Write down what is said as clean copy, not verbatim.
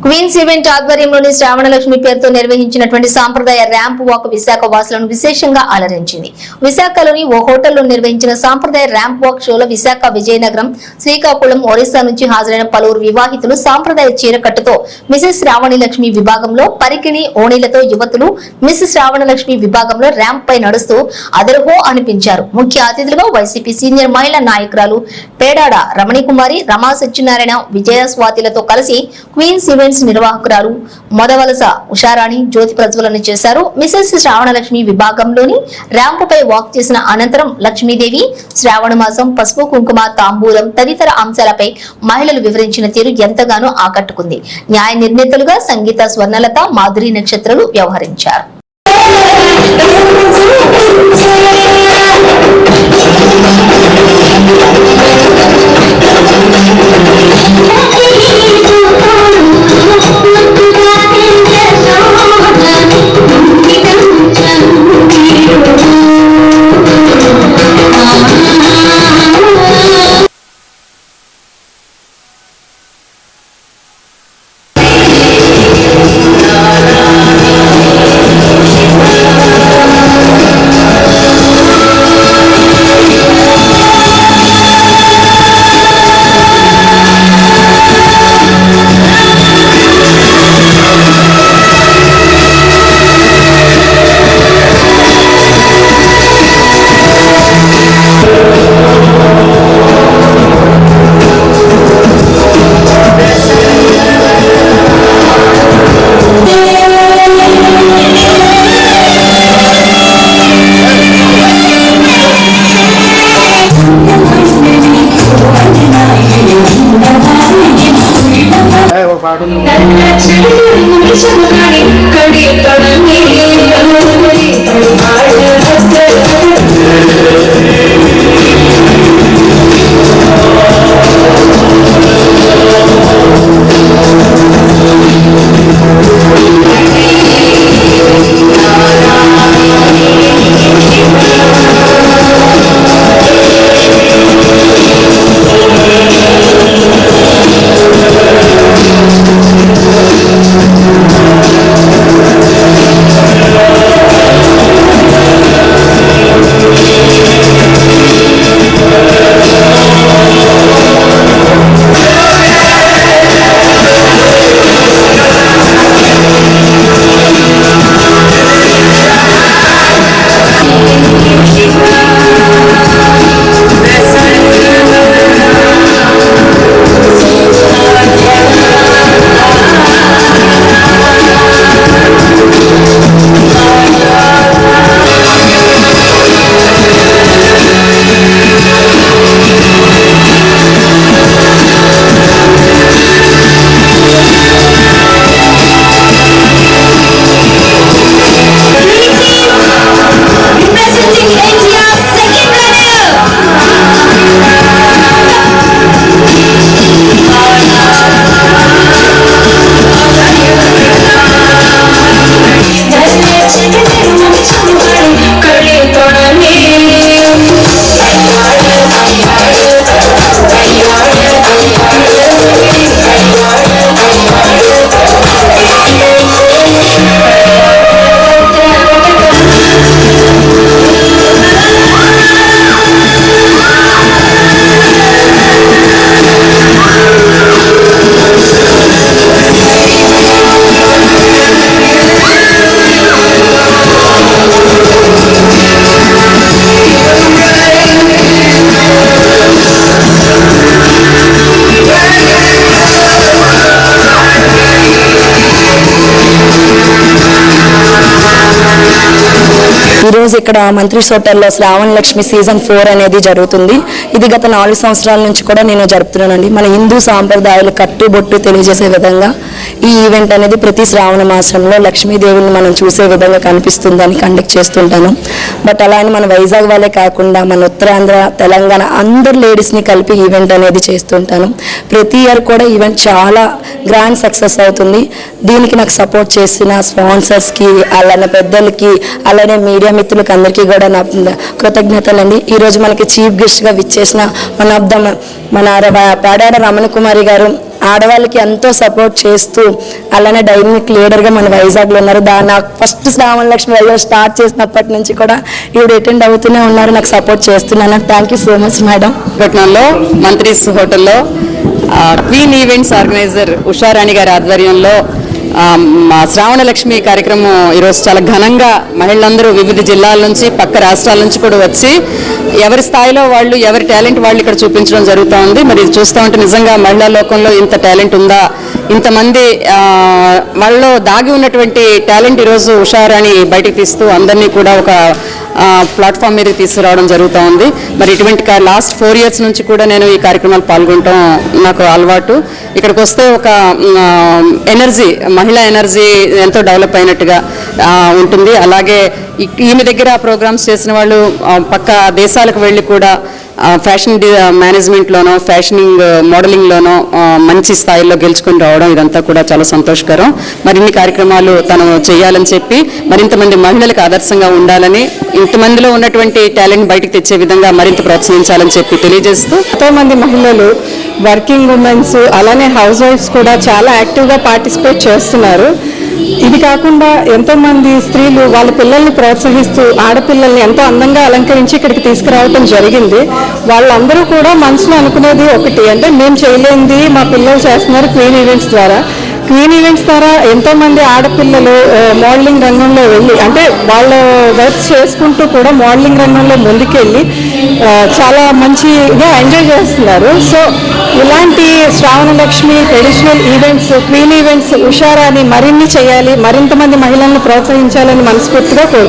Queens event ఆధ్వర్యంలోని శ్రావణలక్ష్మి పేరుతో నిర్వహించినటువంటి సాంప్రదాయ ర్యాంప్ వాక్ విశాఖ వాసులను విశేషంగా అలరించింది. విశాఖలోని ఓ హోటల్లో నిర్వహించిన సాంప్రదాయ ర్యాంప్ వాక్ షోలో విశాఖ, విజయనగరం, శ్రీకాకుళం, ఒరిస్సా నుంచి హాజరైన పలువురు వివాహితులు సాంప్రదాయ చీరకట్టుతో మిసెస్ శ్రావణలక్ష్మి విభాగంలో, పరికిణి ఓణీలతో యువతులు మిసెస్ శ్రావణలక్ష్మి విభాగంలో ర్యాంప్ పై నడుస్తూ అదరహో అనిపించారు. ముఖ్య అతిథులుగా వైసీపీ సీనియర్ మహిళా నాయకురాలు పేడాడ రమణికుమారి, రమా సత్యనారాయణ, విజయ స్వాతిలతో కలిసి క్వీన్స్ ఈవెంట్స్ నిర్వాహకురాలు మొదవలస ఉషారాణి జ్యోతి ప్రజ్వలన చేశారు. మిసెస్ శ్రావణలక్ష్మి విభాగంలోని ర్యాంప్ పై వాక్ చేసిన అనంతరం లక్ష్మీదేవి, శ్రావణ మాసం, పసుపు కుంకుమ, తాంబూలం తదితర అంశాలపై మహిళలు వివరించిన తీరు ఎంతగానో ఆకట్టుకుంది. న్యాయ నిర్ణేతలుగా సంగీత, స్వర్ణలత, మాధురి నక్షత్రాలు వ్యవహరించారు. ఈ రోజు ఇక్కడ మంత్రిస్ హోటల్లో శ్రావణలక్ష్మి సీజన్ 4 అనేది జరుగుతుంది. ఇది గత 4 సంవత్సరాల నుంచి కూడా నేను జరుపుతున్నానండి. మన హిందూ సాంప్రదాయాలు కట్టుబొట్టు తెలియజేసే విధంగా ఈ ఈవెంట్ అనేది ప్రతి శ్రావణ మాసంలో లక్ష్మీదేవిని మనం చూసే విధంగా కనిపిస్తుందని కండక్ట్ చేస్తుంటాను. బట్ అలానే మన వైజాగ్ వాళ్ళే కాకుండా మన ఉత్తరాంధ్ర, తెలంగాణ అందరు లేడీస్ని కలిపి ఈవెంట్ అనేది చేస్తుంటాను. ప్రతి ఇయర్ కూడా ఈవెంట్ చాలా గ్రాండ్ సక్సెస్ అవుతుంది. దీనికి నాకు సపోర్ట్ చేసిన స్పాన్సర్స్కి, అలానే పెద్దలకి, అలానే మీడియా మిత్రులకి అందరికీ కూడా నా కృతజ్ఞతలండి. ఈరోజు మనకి చీఫ్ గెస్ట్గా విచ్చేసిన మన పేడాడ రమణకుమారి గారు, ఆడవాళ్ళకి ఎంతో సపోర్ట్ చేస్తూ అలానే డైనమిక్ లీడర్గా మన వైజాగ్లో ఉన్నారు. నాకు ఫస్ట్ శ్రావణ లక్ష్మి వైజాగ్ స్టార్ట్ చేసినప్పటి నుంచి కూడా ఈవిడ అటెండ్ అవుతూనే ఉన్నారు, నాకు సపోర్ట్ చేస్తున్నాను. Thank you so much madam. పట్నంలో మంత్రీస్ హోటల్లో క్వీన్ ఈవెంట్స్ ఆర్గనైజర్ ఉషారాణి గారి ఆధ్వర్యంలో మా శ్రావణ లక్ష్మి కార్యక్రమం ఈరోజు చాలా ఘనంగా మహిళలందరూ వివిధ జిల్లాల నుంచి పక్క రాష్ట్రాల నుంచి కూడా వచ్చి ఎవరి స్థాయిలో వాళ్ళు ఎవరి టాలెంట్ వాళ్ళు ఇక్కడ చూపించడం జరుగుతూ ఉంది. మరి ఇది చూస్తూ ఉంటే నిజంగా మహిళా లోకంలో ఇంత టాలెంట్ ఉందా, ఇంతమంది వాళ్ళలో దాగి ఉన్నటువంటి టాలెంట్ ఈరోజు ఉషారాణి బయటికి తీస్తూ అందరినీ కూడా ఒక ప్లాట్ఫామ్ మీదకి తీసుకురావడం జరుగుతూ ఉంది. మరి ఇటువంటి లాస్ట్ 4 years నుంచి కూడా నేను ఈ కార్యక్రమాలు పాల్గొనడం నాకు అలవాటు. ఇక్కడికి వస్తే ఒక ఎనర్జీ, మహిళా ఎనర్జీ ఎంతో డెవలప్ అయినట్టుగా ఉంటుంది. అలాగే ఈమె దగ్గర ప్రోగ్రామ్స్ చేసిన వాళ్ళు పక్క దేశాలకు వెళ్ళి కూడా ఫ్యాషన్ మేనేజ్మెంట్లోనో ఫ్యాషనింగ్ మోడలింగ్లోనో మంచి స్థాయిలో గెలుచుకొని రావడం ఇదంతా కూడా చాలా సంతోషకరం. మరిన్ని కార్యక్రమాలు తను చేయాలని చెప్పి మరింతమంది మహిళలకు ఆదర్శంగా ఉండాలని, ఇంతమందిలో ఉన్నటువంటి టాలెంట్ బయటకు తెచ్చే విధంగా మరింత ప్రోత్సహించాలని చెప్పి తెలియజేస్తూ ఎంతోమంది మహిళలు వర్కింగ్ ఉమెన్స్ అలానే హౌస్ వైఫ్స్ కూడా చాలా యాక్టివ్గా పార్టిసిపేట్ చేస్తున్నారు. ఇది కాకుండా ఎంతోమంది స్త్రీలు వాళ్ళ పిల్లల్ని ప్రోత్సహిస్తూ ఆడపిల్లల్ని ఎంతో అందంగా అలంకరించి ఇక్కడికి తీసుకురావడం జరిగింది. వాళ్ళందరూ కూడా మనసులో అనుకునేది ఒకటి, అంటే మేము చేయలేనిది మా పిల్లలు చేస్తున్నారు క్వీన్ ఈవెంట్స్ ద్వారా. క్వీన్ ఈవెంట్స్ ద్వారా ఎంతోమంది ఆడపిల్లలు మోడలింగ్ రంగంలో వెళ్ళి, అంటే వాళ్ళ వర్క్ చేసుకుంటూ కూడా మోడలింగ్ రంగంలో ముందుకెళ్ళి చాలా మంచిగా ఎంజాయ్ చేస్తున్నారు. సో ఇలాంటి Shravana Lakshmi traditional events, queen events Usharani మరిన్ని చేయాలి, మరింత మంది మహిళలను ప్రోత్సహించాలని మనస్ఫూర్తిగా కోరుకుంటున్నాను.